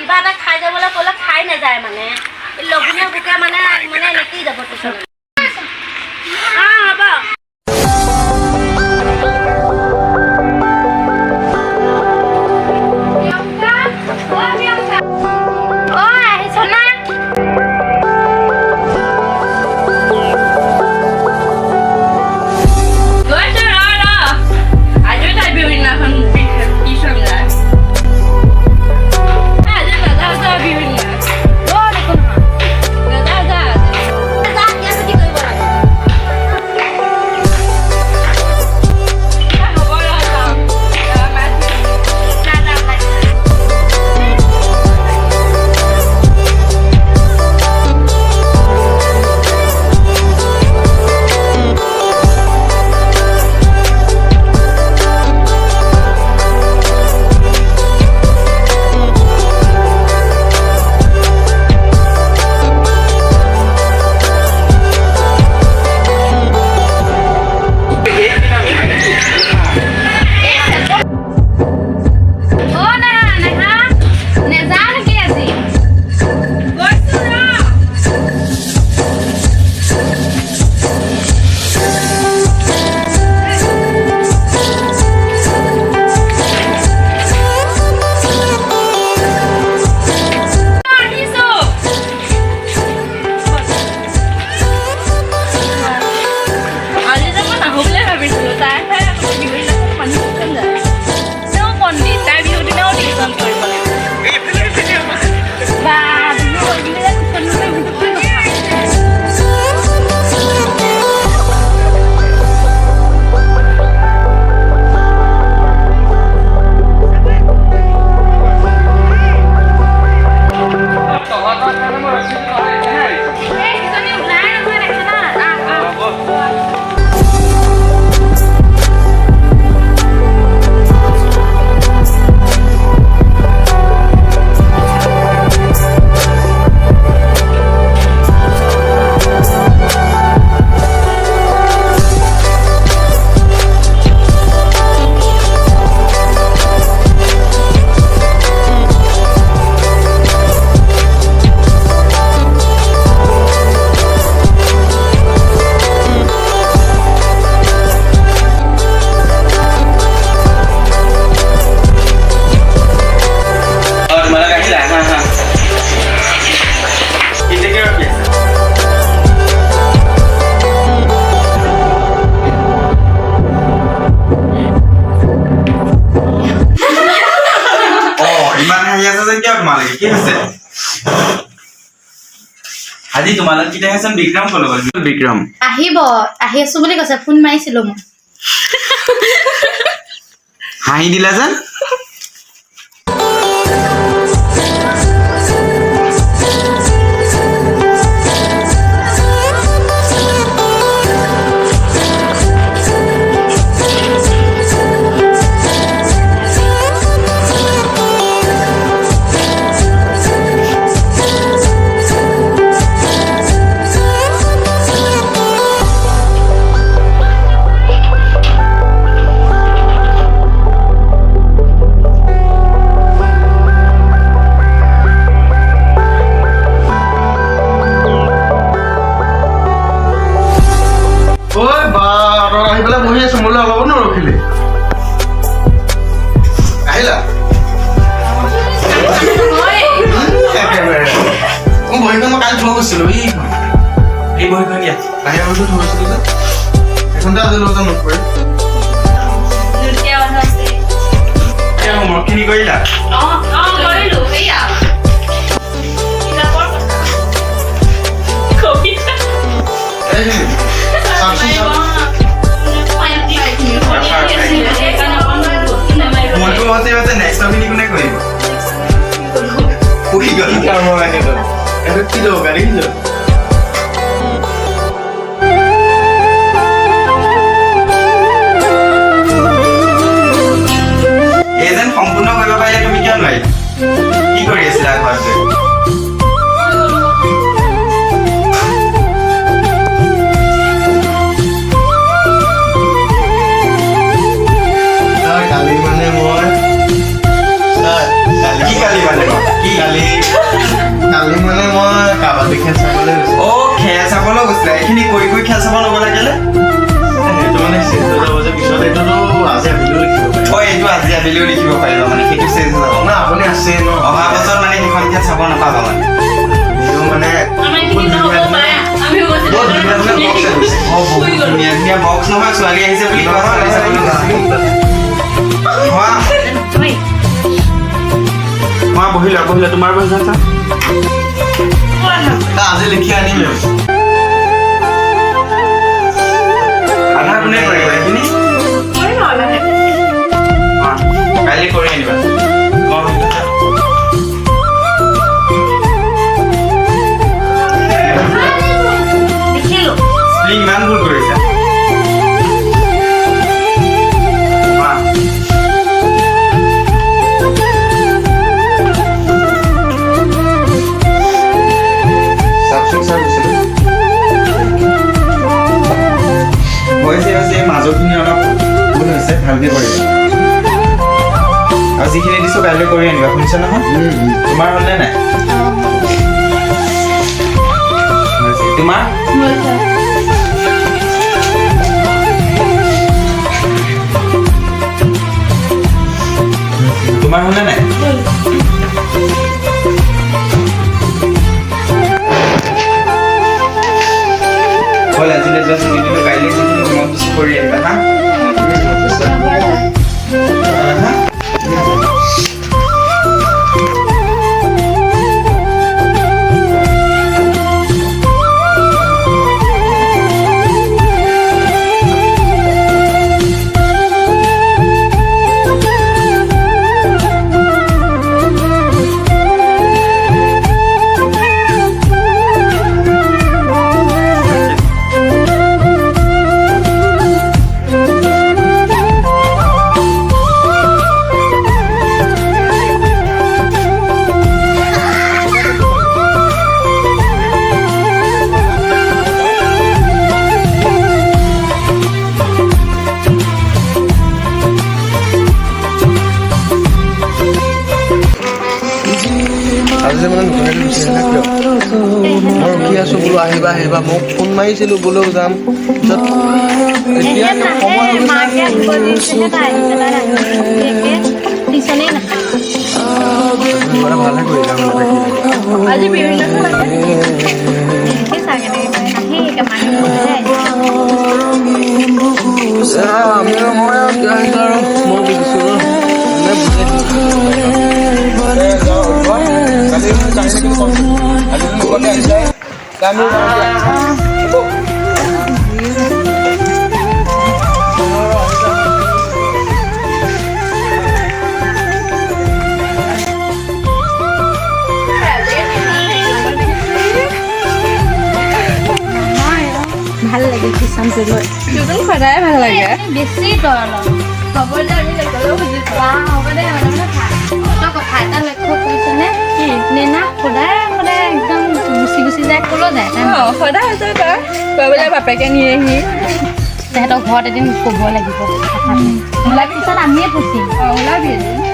কিবা এটা খাই যাবলৈ ক'লে খাই নাযায় মানে লগুণীয়া বুকে মানে নেকি যাব পিছত হ'ব আজি তোমালোক কিটা হেছন বিক্ৰম কল গল বিক্ৰম আহিব আহি আছো বুলি কৈছে ফোন মাৰিছিলো মই হাঁহি দিলা যেন Kali ধুনীয়া ধুনীয়া বক্স নহয় ছোৱালী আহিছে বুলি কোৱা ছোৱালী চাবলৈ বহি লোৱা তোমাৰ বহি যোৱা আজি লিখি আনিম আধা কোনে কৰিব এইখিনি কাইলৈ কৰি আনিবা ইমান ভুল কৰিছা মাজৰখিনি অলপ ভুল হৈছে ভালকে কৰিবা আৰু যিখিনি দিছো কাইলৈ কৰি আনিবা শুনিছা নহয় তোমাৰ হ'লনে নাই তোমাৰ তোমাৰ হ'লনে নাই হ'ল আজিলৈ যোৱা ছুটি দিলোঁ কাইলৈ যিখিনি তোমাক দিছোঁ কৰি আহিবা হা আজি মানে নতুনকৈ গুচি আহিলা কিয় মই ৰখি আছোঁ বোলো আহিবা আহিবা মোক ফোন মাৰিছিলোঁ বোলো যাম পিছত এতিয়া সময় ভালে কৰিলা আজি বিভিন্ন মই বুজিছোঁ ভাল লাগে কিষানটো লৈ সদায় ভাল লাগে বেছি তৰল হ'ব দে আমি গ'লেও বুজি হ'ব দে মানে তই কথা এটা লক্ষ্য কৰিছনে নেনা সদায় সদায় একদম গুচি গুচি যায় ক'লৈ যায় সদায় হৈছে তই কৰিবলৈ বাপেকে নিয়েহি তেহেঁতৰ ঘৰত এদিন ক'ব লাগিব ওলাবি পিছত আমিয়ে পুচিম ওলাবি এদিন